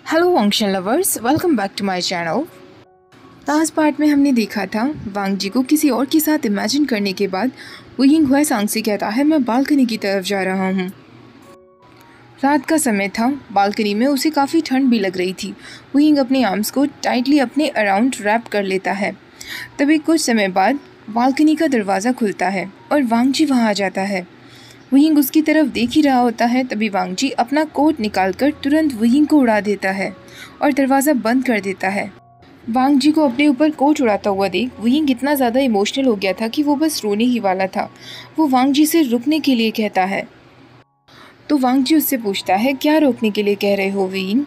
Hello function lovers, welcome back to my channel. Last part में हमने देखा था वांग जी को किसी और के साथ इमेजिन करने के बाद वो यिंग हुएसांग से कहता है मैं बालकनी की तरफ जा रहा हूँ। रात का समय था, बालकनी में उसे काफ़ी ठंड भी लग रही थी। वो यिंग अपने आर्म्स को टाइटली अपने अराउंड रैप कर लेता है। तभी कुछ समय बाद बालकनी का दरवाज़ा खुलता है और वांग जी वहाँ आ जाता है। वुयिंग उसकी तरफ देख ही रहा होता है, तभी वांग जी अपना कोट निकालकर तुरंत वुयिंग को उड़ा देता है और दरवाज़ा बंद कर देता है। वांग जी को अपने ऊपर कोट उड़ाता हुआ देख वुयिंग इतना ज़्यादा इमोशनल हो गया था कि वो बस रोने ही वाला था। वो वांग जी से रुकने के लिए कहता है, तो वांग जी उससे पूछता है क्या रोकने के लिए कह रहे हो वुयिंग।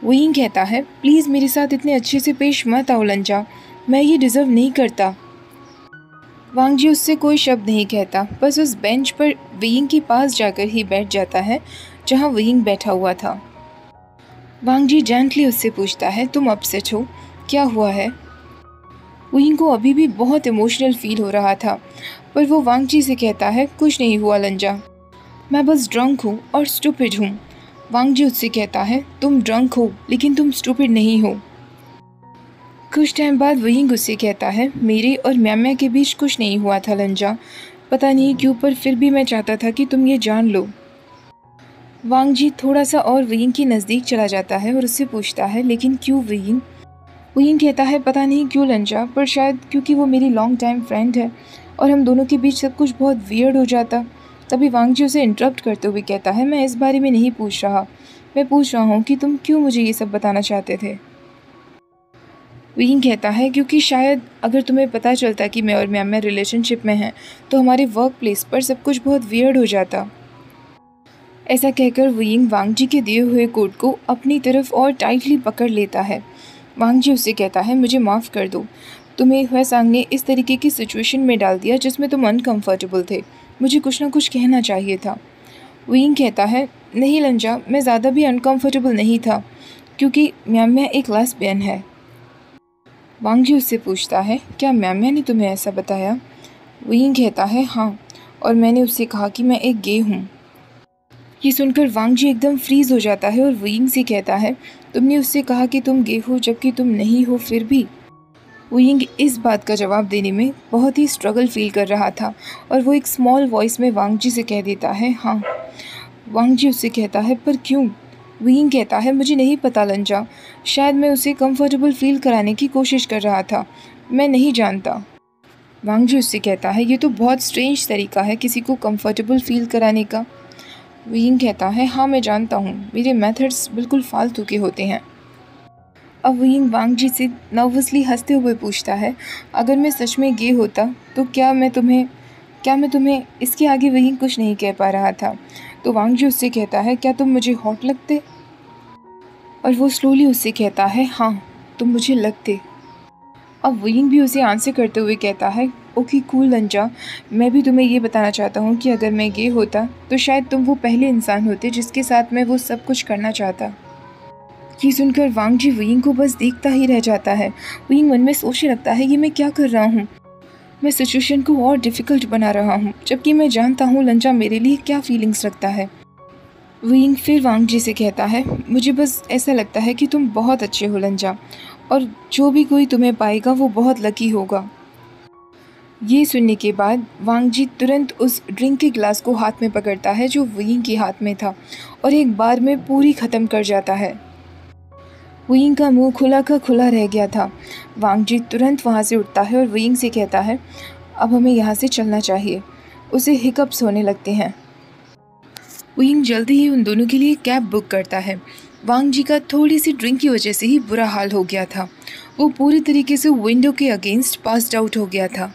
वुयिंग कहता है प्लीज़ मेरे साथ इतने अच्छे से पेश मत आओ लंजा, मैं ये डिज़र्व नहीं करता। वांग जी उससे कोई शब्द नहीं कहता, बस उस बेंच पर वुयिंग के पास जाकर ही बैठ जाता है जहां वुयिंग बैठा हुआ था। वांग जी जेंटली उससे पूछता है तुम अपसेट हो, क्या हुआ है। वुयिंग को अभी भी बहुत इमोशनल फील हो रहा था, पर वो वांग जी से कहता है कुछ नहीं हुआ लंजा, मैं बस ड्रंक हूँ और स्टूपिड हूँ। वांग जी उससे कहता है तुम ड्रंक हो लेकिन तुम स्टूपिड नहीं हो। कुछ टाइम बाद वुयिंग उससे कहता है मेरे और म्याम्या के बीच कुछ नहीं हुआ था लंजा, पता नहीं क्यों पर फिर भी मैं चाहता था कि तुम ये जान लो। वांग जी थोड़ा सा और वुयिंग के नज़दीक चला जाता है और उससे पूछता है लेकिन क्यों वुयिंग। वुयिंग कहता है पता नहीं क्यों लंजा, पर शायद क्योंकि वो मेरी लॉन्ग टाइम फ्रेंड है और हम दोनों के बीच सब कुछ बहुत वियर्ड हो जाता। तभी वांग जी उसे इंटरप्ट करते हुए कहता है मैं इस बारे में नहीं पूछ रहा, मैं पूछ रहा हूँ कि तुम क्यों मुझे ये सब बताना चाहते थे। वुयिंग कहता है क्योंकि शायद अगर तुम्हें पता चलता कि मैं और म्याम्या रिलेशनशिप में हैं तो हमारे वर्क प्लेस पर सब कुछ बहुत वियर्ड हो जाता। ऐसा कहकर वुयिंग वांग जी के दिए हुए कोट को अपनी तरफ और टाइटली पकड़ लेता है। वांग जी उससे कहता है मुझे माफ़ कर दो, तुम्हें हुएसांग ने इस तरीके की सिचुएशन में डाल दिया जिसमें तुम अनकम्फर्टेबल थे, मुझे कुछ ना कुछ कहना चाहिए था। वुयिंग कहता है नहीं लंजा, मैं ज़्यादा भी अनकम्फर्टेबल नहीं था क्योंकि म्याम्या एक लेस्बियन है। वांग जी उससे पूछता है क्या म्याम्या ने तुम्हें ऐसा बताया। वुयिंग कहता है हाँ, और मैंने उससे कहा कि मैं एक गे हूँ। ये सुनकर वांग जी एकदम फ्रीज हो जाता है और वुयिंग से कहता है तुमने उससे कहा कि तुम गे हो जबकि तुम नहीं हो फिर भी। वुयिंग इस बात का जवाब देने में बहुत ही स्ट्रगल फील कर रहा था और वो एक स्मॉल वॉइस में वांग जी से कह देता है हाँ। वांग जी उससे कहता है पर क्यों। वुयिंग कहता है मुझे नहीं पता लंजा, शायद मैं उसे कंफर्टेबल फील कराने की कोशिश कर रहा था, मैं नहीं जानता। वांग जी उससे कहता है ये तो बहुत स्ट्रेंज तरीका है किसी को कंफर्टेबल फील कराने का। वुयिंग कहता है हाँ मैं जानता हूँ, मेरे मेथड्स बिल्कुल फालतू के होते हैं। अब वुयिंग वांग जी से नर्वसली हंसते हुए पूछता है अगर मैं सच में गे होता तो क्या मैं तुम्हें इसके आगे वुयिंग कुछ नहीं कह पा रहा था। तो वांग जी उससे कहता है क्या तुम मुझे हॉट लगते, और वो स्लोली उससे कहता है हाँ तुम मुझे लगते। अब वुयिंग भी उसे आंसर करते हुए कहता है ओके कूल लंजा, मैं भी तुम्हें ये बताना चाहता हूँ कि अगर मैं गे होता तो शायद तुम वो पहले इंसान होते जिसके साथ मैं वो सब कुछ करना चाहता। ये सुनकर वांग जी वुयिंग को बस देखता ही रह जाता है। वुयिंग मन में सोचने लगता है ये मैं क्या कर रहा हूँ, मैं सिचुएशन को और डिफ़िकल्ट बना रहा हूँ जबकि मैं जानता हूँ लंजा मेरे लिए क्या फीलिंग्स रखता है। वुयिंग फिर वांग जी से कहता है मुझे बस ऐसा लगता है कि तुम बहुत अच्छे हो लंजा, और जो भी कोई तुम्हें पाएगा वो बहुत लकी होगा। ये सुनने के बाद वांग जी तुरंत उस ड्रिंक के ग्लास को हाथ में पकड़ता है जो वुयिंग के हाथ में था और एक बार में पूरी ख़त्म कर जाता है। वुयिंग का मुंह खुला का खुला रह गया था। वांग जी तुरंत वहाँ से उठता है और वुयिंग से कहता है अब हमें यहाँ से चलना चाहिए। उसे हिकअप्स होने लगते हैं। वुयिंग जल्दी ही उन दोनों के लिए कैब बुक करता है। वांग जी का थोड़ी सी ड्रिंक की वजह से ही बुरा हाल हो गया था, वो पूरी तरीके से विंडो के अगेंस्ट पास्ड आउट हो गया था।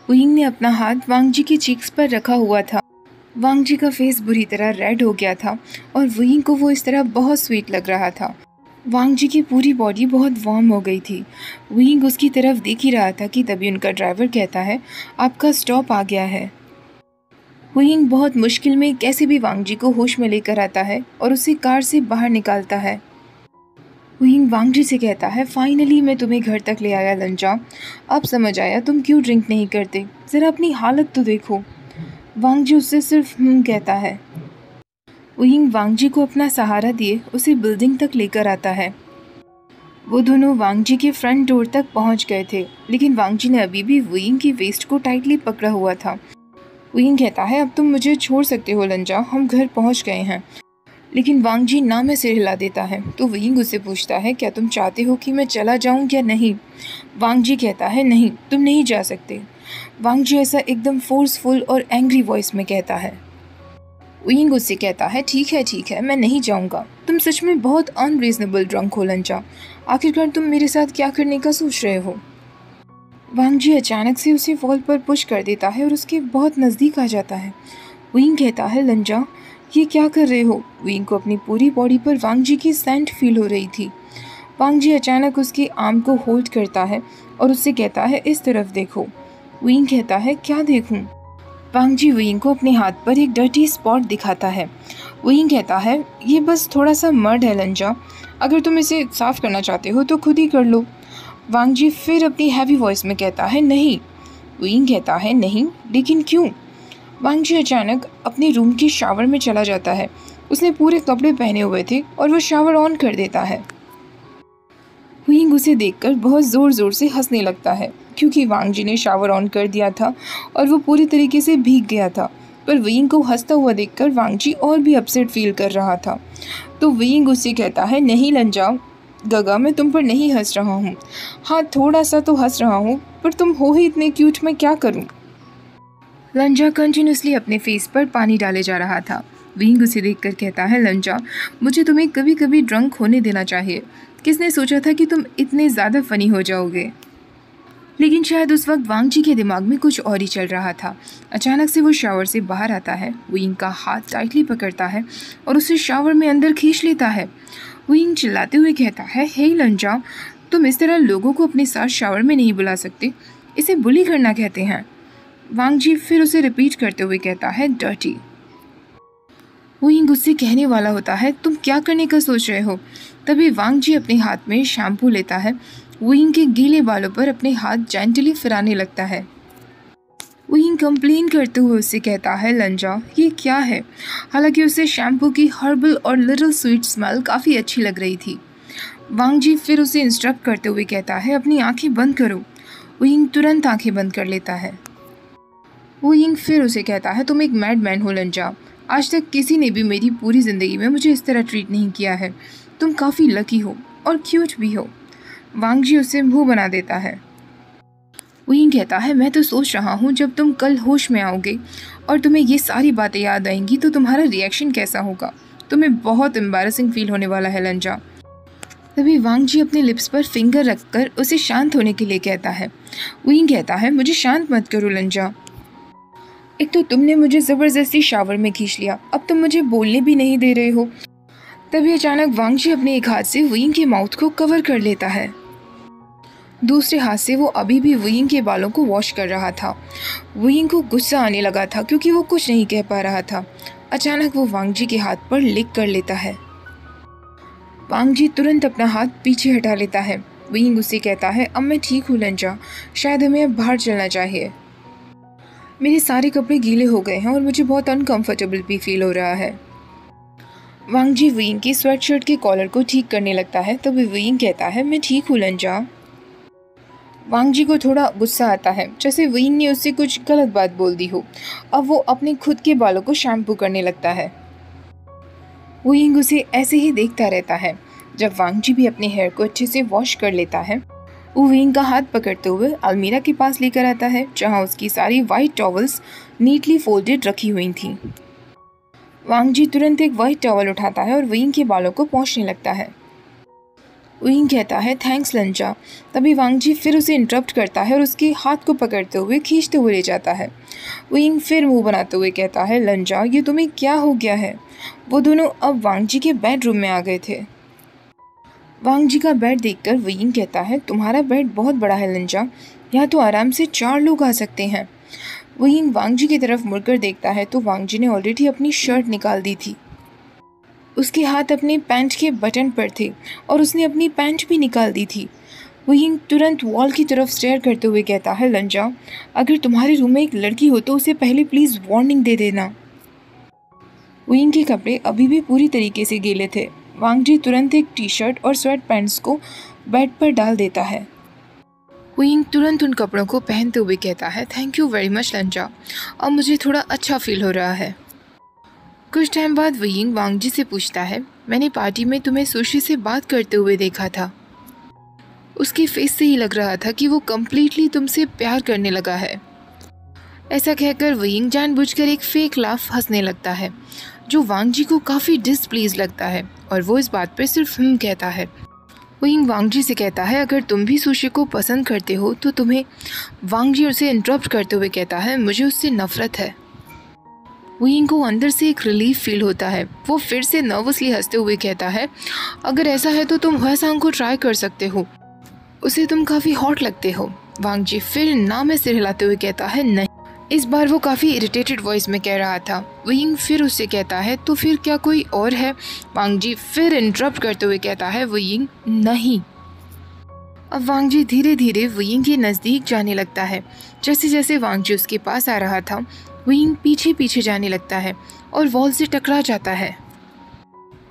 वुयिंग ने अपना हाथ वांग जी की चीक्स पर रखा हुआ था। वांग जी का फेस बुरी तरह रेड हो गया था और वुयिंग को वो इस तरह बहुत स्वीट लग रहा था। वांग जी की पूरी बॉडी बहुत वार्म हो गई थी। वुयिंग उसकी तरफ देख ही रहा था कि तभी उनका ड्राइवर कहता है आपका स्टॉप आ गया है। वुयिंग बहुत मुश्किल में कैसे भी वांग जी को होश में लेकर आता है और उसे कार से बाहर निकालता है। वुयिंग वांग जी से कहता है फाइनली मैं तुम्हें घर तक ले आया लंजा, अब समझ आया तुम क्यों ड्रिंक नहीं करते, ज़रा अपनी हालत तो देखो। वांग जी उससे सिर्फ कहता है। वुयिंग वांग जी को अपना सहारा दिए उसे बिल्डिंग तक लेकर आता है। वो दोनों वांग जी के फ्रंट डोर तक पहुंच गए थे, लेकिन वांग जी ने अभी भी वुयिंग की वेस्ट को टाइटली पकड़ा हुआ था। वुयिंग कहता है, अब तुम मुझे छोड़ सकते हो लंजा, हम घर पहुंच गए हैं। लेकिन वांग जी ना में सिर हिला देता है। तो वुयिंग उससे पूछता है, क्या तुम चाहते हो कि मैं चला जाऊं या नहीं? वांग जी कहता है, नहीं, तुम नहीं जा सकते। वांग जी ऐसा एकदम फोर्सफुल और एंग्री वॉइस में कहता है। वुयिंग उससे कहता है, ठीक है, मैं नहीं जाऊंगा। तुम सच में बहुत अनरीजनेबल ड्रंक हो लंजा। आखिरकार तुम मेरे साथ क्या करने का सोच रहे हो? वांग जी अचानक से उसे वॉल पर पुश कर देता है और उसके बहुत नज़दीक आ जाता है। वुयिंग कहता है, लंजा ये क्या कर रहे हो? वुयिंग को अपनी पूरी बॉडी पर वांग जी की सेंट फील हो रही थी। वांग जी अचानक उसके आर्म को होल्ड करता है और उससे कहता है, इस तरफ देखो। वुयिंग कहता है, क्या देखूं? वांग जी वुयिंग को अपने हाथ पर एक डर्टी स्पॉट दिखाता है। वुयिंग कहता है, ये बस थोड़ा सा मड है लंजा, अगर तुम इसे साफ करना चाहते हो तो खुद ही कर लो। वांग जी फिर अपनी हैवी वॉइस में कहता है, नहीं। वुयिंग कहता है, नहीं, लेकिन क्यों? वांग जी अचानक अपने रूम के शावर में चला जाता है। उसने पूरे कपड़े पहने हुए थे और वो शावर ऑन कर देता है। वुयिंग उसे देखकर बहुत ज़ोर ज़ोर से हंसने लगता है, क्योंकि वांग जी ने शावर ऑन कर दिया था और वो पूरी तरीके से भीग गया था। पर वुयिंग को हंसता हुआ देखकर वांग जी और भी अपसेट फील कर रहा था। तो वुयिंग उससे कहता है, नहीं लंजा गगा, मैं तुम पर नहीं हंस रहा हूँ। हाँ, थोड़ा सा तो हंस रहा हूँ, पर तुम हो ही इतने क्यूट, मैं क्या करूँ? लंजा कंटिन्यूसली अपने फेस पर पानी डाले जा रहा था। वुयिंग उसे देखकर कहता है, लंजा मुझे तुम्हें कभी कभी ड्रंक होने देना चाहिए। किसने सोचा था कि तुम इतने ज़्यादा फ़नी हो जाओगे? लेकिन शायद उस वक्त वांग जी के दिमाग में कुछ और ही चल रहा था। अचानक से वो शावर से बाहर आता है। वुयिंग का हाथ टाइटली पकड़ता है और उसे शावर में अंदर खींच लेता है। वुयिंग चिल्लाते हुए कहता है, हे लंजा, तुम इस तरह लोगों को अपने साथ शावर में नहीं बुला सकते, इसे बुली करना कहते हैं। वांग जी फिर उसे रिपीट करते हुए कहता है, डर्टी। वुयिंग उससे कहने वाला होता है, तुम क्या करने का सोच रहे हो? तभी वांग जी अपने हाथ में शैम्पू लेता है। वुयिंग के गीले बालों पर अपने हाथ जेंटली फिराने लगता है। वुयिंग कंप्लेन करते हुए उससे कहता है, लंजा ये क्या है? हालांकि उसे शैम्पू की हर्बल और लिटिल स्वीट स्मेल काफ़ी अच्छी लग रही थी। वांग जी फिर उसे इंस्ट्रक्ट करते हुए कहता है, अपनी आंखें बंद करो। वुयिंग तुरंत आंखें बंद कर लेता है। वुयिंग फिर उसे कहता है, तुम एक मैडमैन हो लंजा, आज तक किसी ने भी मेरी पूरी ज़िंदगी में मुझे इस तरह ट्रीट नहीं किया है। तुम काफ़ी लकी हो और क्यूट भी हो। वांग जी उसे मुंह बना देता है। वुयिंग कहता है, मैं तो सोच रहा हूँ जब तुम कल होश में आओगे और तुम्हें ये सारी बातें याद आएंगी तो तुम्हारा रिएक्शन कैसा होगा। तुम्हें बहुत एम्बैरेसिंग फील होने वाला है लंजा। तभी वांग जी अपने लिप्स पर फिंगर रखकर उसे शांत होने के लिए कहता है। वुयिंग कहता है, मुझे शांत मत करो लंजा, एक तो तुमने मुझे ज़बरदस्ती शावर में खींच लिया, अब तुम मुझे बोलने भी नहीं दे रहे हो। तभी अचानक वांग जी अपने एक हाथ से वुयिंग के माउथ को कवर कर लेता है। दूसरे हाथ से वो अभी भी वुयिंग के बालों को वॉश कर रहा था। वुयिंग को गुस्सा आने लगा था क्योंकि वो कुछ नहीं कह पा रहा था। अचानक वो वांग जी के हाथ पर लिक कर लेता है। वांग जी तुरंत अपना हाथ पीछे हटा लेता है। वुयिंग उससे कहता है, अब मैं ठीक हूँ लंजा, शायद हमें अब बाहर चलना चाहिए। मेरे सारे कपड़े गीले हो गए हैं और मुझे बहुत अनकंफर्टेबल भी फील हो रहा है। वांग जी वुयिंग की स्वेटशर्ट के कॉलर को ठीक करने लगता है। तभी वुयिंग कहता है, मैं ठीक हूँ लंजा। वांग जी को थोड़ा गुस्सा आता है, जैसे वुयिंग ने उससे कुछ गलत बात बोल दी हो। अब वो अपने खुद के बालों को शैम्पू करने लगता है। वुयिंग उसे ऐसे ही देखता रहता है। जब वांग जी भी अपने हेयर को अच्छे से वॉश कर लेता है, वो वुयिंग का हाथ पकड़ते हुए अलमीरा के पास लेकर आता है, जहाँ उसकी सारी वाइट टॉवल्स नीटली फोल्डेड रखी हुई थीं। वांग जी तुरंत एक वाइट टॉवल उठाता है और वुयिंग के बालों को पोंछने लगता है। वुयिंग कहता है, थैंक्स लंजा। तभी वांग जी फिर उसे इंटरप्ट करता है और उसके हाथ को पकड़ते हुए खींचते हुए ले जाता है। वुयिंग फिर मुंह बनाते हुए कहता है, लंजा ये तुम्हें क्या हो गया है? वो दोनों अब वांग जी के बेडरूम में आ गए थे। वांग जी का बेड देखकर वुयिंग कहता है, तुम्हारा बेड बहुत बड़ा है लंजा, यहाँ तो आराम से 4 लोग आ सकते हैं। वुयिंग वांग जी की तरफ मुड़कर देखता है तो वांग जी ने ऑलरेडी अपनी शर्ट निकाल दी थी। उसके हाथ अपने पैंट के बटन पर थे और उसने अपनी पैंट भी निकाल दी थी। वुयिंग तुरंत वॉल की तरफ स्टेयर करते हुए कहता है, लंजा अगर तुम्हारे रूम में एक लड़की हो तो उसे पहले प्लीज़ वार्निंग दे देना। विंग के कपड़े अभी भी पूरी तरीके से गीले थे। वांग जी तुरंत एक टी शर्ट और स्वेट पैंट्स को बेड पर डाल देता है। विंग तुरंत उन कपड़ों को पहनते हुए कहता है, थैंक यू वेरी मच लंजा, अब मुझे थोड़ा अच्छा फील हो रहा है। कुछ टाइम बाद विंग वांग जी से पूछता है, मैंने पार्टी में तुम्हें सुशी से बात करते हुए देखा था। उसके फेस से ही लग रहा था कि वो कम्प्लीटली तुमसे प्यार करने लगा है। ऐसा कहकर विंग जानबूझकर एक फेक लाफ हंसने लगता है, जो वांग जी को काफ़ी डिसप्लीज लगता है और वो इस बात पर सिर्फ कहता है। विंग वांग जी से कहता है, अगर तुम भी सुशी को पसंद करते हो तो तुम्हें। वांग जी उसे इंटरप्ट करते हुए कहता है, मुझे उससे नफरत है। विंग को अंदर से एक रिलीफ फील होता है। वो फिर से नर्वसली हंसते हुए कहता है, अगर ऐसा है तो तुम ह्वासांग को ट्राई कर सकते हो, उसे तुम काफ़ी हॉट लगते हो। वांग जी फिर ना में सिर हिलाते हुए कहता है, नहीं। इस बार वो काफ़ी इरिटेटेड वॉइस में कह रहा था। विंग फिर उससे कहता है, तो फिर क्या कोई और है? वांग जी फिर इंटरप्ट करते हुए कहता है, विंग नहीं। अब वांग जी धीरे धीरे विंग के नज़दीक जाने लगता है। जैसे जैसे वांग जी उसके पास आ रहा था, विंग पीछे पीछे जाने लगता है और वॉल से टकरा जाता है।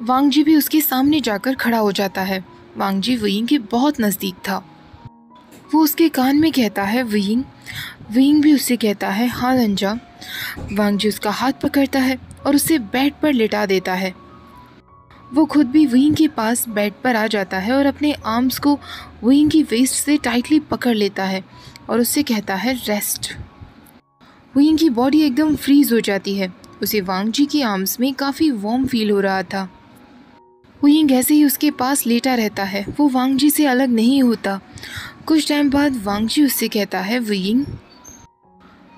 वांग जी भी उसके सामने जाकर खड़ा हो जाता है। वांग जी विंग के बहुत नज़दीक था। वो उसके कान में कहता है, विंग। विंग भी उससे कहता है, हाँ लंजा। वांग जी उसका हाथ पकड़ता है और उसे बेड पर लिटा देता है। वो खुद भी विंग के पास बेड पर आ जाता है और अपने आर्म्स को विंग की वेस्ट से टाइटली पकड़ लेता है और उससे कहता है, रेस्ट। विंग की बॉडी एकदम फ्रीज हो जाती है। उसे वांग जी की आर्म्स में काफ़ी वार्म फील हो रहा था। विंग ऐसे ही उसके पास लेटा रहता है। वो वांग जी से अलग नहीं होता। कुछ टाइम बाद वांग जी उससे कहता है, विंग।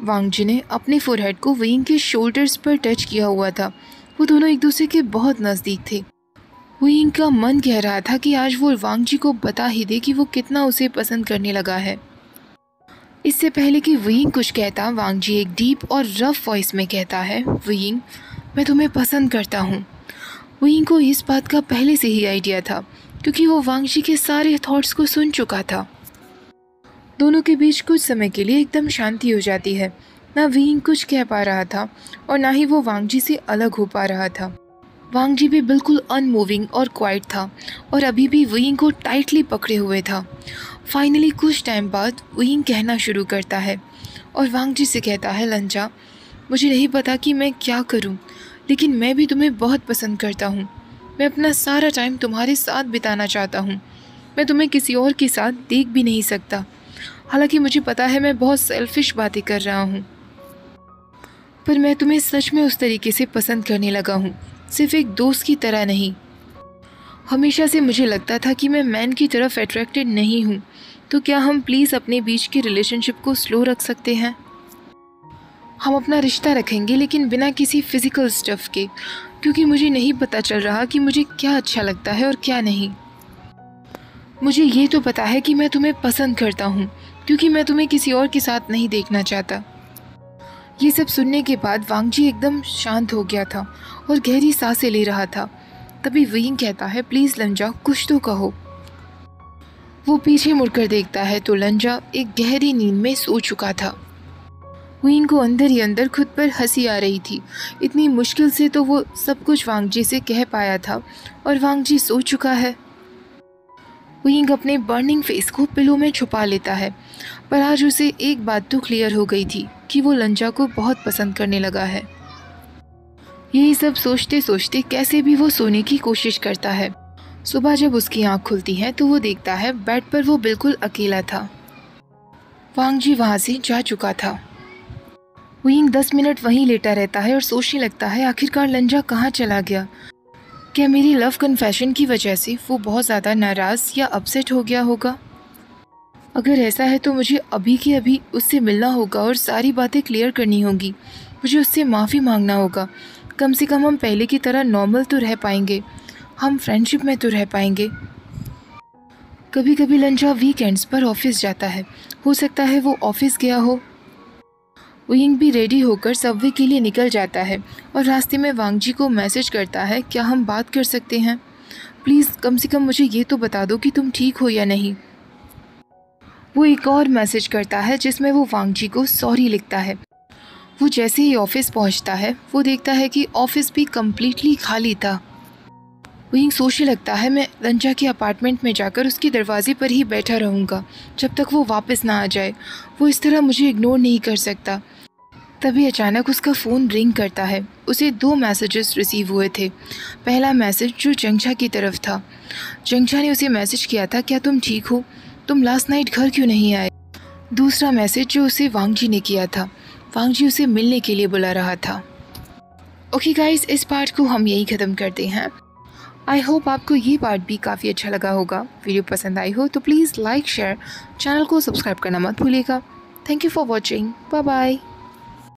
वांग जी ने अपने फोरहेड को विंग के शोल्डर्स पर टच किया हुआ था। वो दोनों एक दूसरे के बहुत नज़दीक थे। विंग का मन कह रहा था कि आज वो वांग जी को बता ही दे कि वो कितना उसे पसंद करने लगा है। इससे पहले कि विंग कुछ कहता, वांग जी एक डीप और रफ वॉइस में कहता है, विंग, मैं तुम्हें पसंद करता हूँ। विंग को इस बात का पहले से ही आइडिया था, क्योंकि वो वांग जी के सारे थॉट्स को सुन चुका था। दोनों के बीच कुछ समय के लिए एकदम शांति हो जाती है। ना विंग कुछ कह पा रहा था और ना ही वो वांग जी से अलग हो पा रहा था। वांग जी भी बिल्कुल अनमूविंग और क्वाइट था और अभी भी विंग को टाइटली पकड़े हुए था। फाइनली कुछ टाइम बाद विंग कहना शुरू करता है और वांग जी से कहता है, लंजा, मुझे नहीं पता कि मैं क्या करूं, लेकिन मैं भी तुम्हें बहुत पसंद करता हूं। मैं अपना सारा टाइम तुम्हारे साथ बिताना चाहता हूं। मैं तुम्हें किसी और के साथ देख भी नहीं सकता। हालांकि मुझे पता है मैं बहुत सेल्फिश बातें कर रहा हूँ, पर मैं तुम्हें सच में उस तरीके से पसंद करने लगा हूँ, सिर्फ एक दोस्त की तरह नहीं। हमेशा से मुझे लगता था कि मैं मैन की तरफ अट्रैक्टेड नहीं हूँ, तो क्या हम प्लीज़ अपने बीच के रिलेशनशिप को स्लो रख सकते हैं? हम अपना रिश्ता रखेंगे लेकिन बिना किसी फिज़िकल स्टफ़ के, क्योंकि मुझे नहीं पता चल रहा कि मुझे क्या अच्छा लगता है और क्या नहीं। मुझे ये तो पता है कि मैं तुम्हें पसंद करता हूँ, क्योंकि मैं तुम्हें किसी और के साथ नहीं देखना चाहता। ये सब सुनने के बाद वांग जी एकदम शांत हो गया था और गहरी सांसें ले रहा था। तभी विंग कहता है, प्लीज़ लंजा, कुछ तो कहो। वो पीछे मुड़कर देखता है तो लंजा एक गहरी नींद में सो चुका था। विंग को अंदर ही अंदर खुद पर हंसी आ रही थी। इतनी मुश्किल से तो वो सब कुछ वांग जी से कह पाया था और वांग जी सो चुका है। विंग अपने बर्निंग फेस को पिलो में छुपा लेता है, पर आज उसे एक बात तो क्लियर हो गई थी कि वो लंजा को बहुत पसंद करने लगा है। यही सब सोचते सोचते कैसे भी वो सोने की कोशिश करता है। सुबह जब उसकी आंख खुलती है तो वो देखता है बेड पर वो बिल्कुल अकेला था। वांग जी वहाँ से जा चुका था। विंग 10 मिनट वहीं लेटा रहता है और सोचने लगता है, आखिरकार लंजा कहाँ चला गया? क्या मेरी लव कन्फेशन की वजह से वो बहुत ज़्यादा नाराज़ या अपसेट हो गया होगा? अगर ऐसा है तो मुझे अभी के अभी उससे मिलना होगा और सारी बातें क्लियर करनी होगी। मुझे उससे माफ़ी मांगना होगा। कम से कम हम पहले की तरह नॉर्मल तो रह पाएंगे, हम फ्रेंडशिप में तो रह पाएंगे। कभी कभी लंजा वीकेंड्स पर ऑफिस जाता है, हो सकता है वो ऑफिस गया हो। विंग भी रेडी होकर सबवे के लिए निकल जाता है और रास्ते में वांग जी को मैसेज करता है, क्या हम बात कर सकते हैं? प्लीज़ कम से कम मुझे ये तो बता दो कि तुम ठीक हो या नहीं। वो एक और मैसेज करता है जिसमें वो वांग जी को सॉरी लिखता है। वो जैसे ही ऑफिस पहुंचता है वो देखता है कि ऑफिस भी कम्प्लीटली खाली था। वहीं सोचने लगता है मैं रंजा के अपार्टमेंट में जाकर उसके दरवाजे पर ही बैठा रहूँगा जब तक वो वापस ना आ जाए। वो इस तरह मुझे इग्नोर नहीं कर सकता। तभी अचानक उसका फ़ोन रिंग करता है। उसे 2 मैसेजेस रिसीव हुए थे। पहला मैसेज जो जंगछा की तरफ था। जंगछा ने उसे मैसेज किया था, क्या तुम ठीक हो? तुम लास्ट नाइट घर क्यों नहीं आए? दूसरा मैसेज जो उसे वांगजी ने किया था। वांगजी उसे मिलने के लिए बुला रहा था। ओके गाइस, इस पार्ट को हम यहीं ख़त्म करते हैं। आई होप आपको ये पार्ट भी काफ़ी अच्छा लगा होगा। वीडियो पसंद आई हो तो प्लीज़ लाइक शेयर, चैनल को सब्सक्राइब करना मत भूलिएगा। Thank you for watching. Bye bye.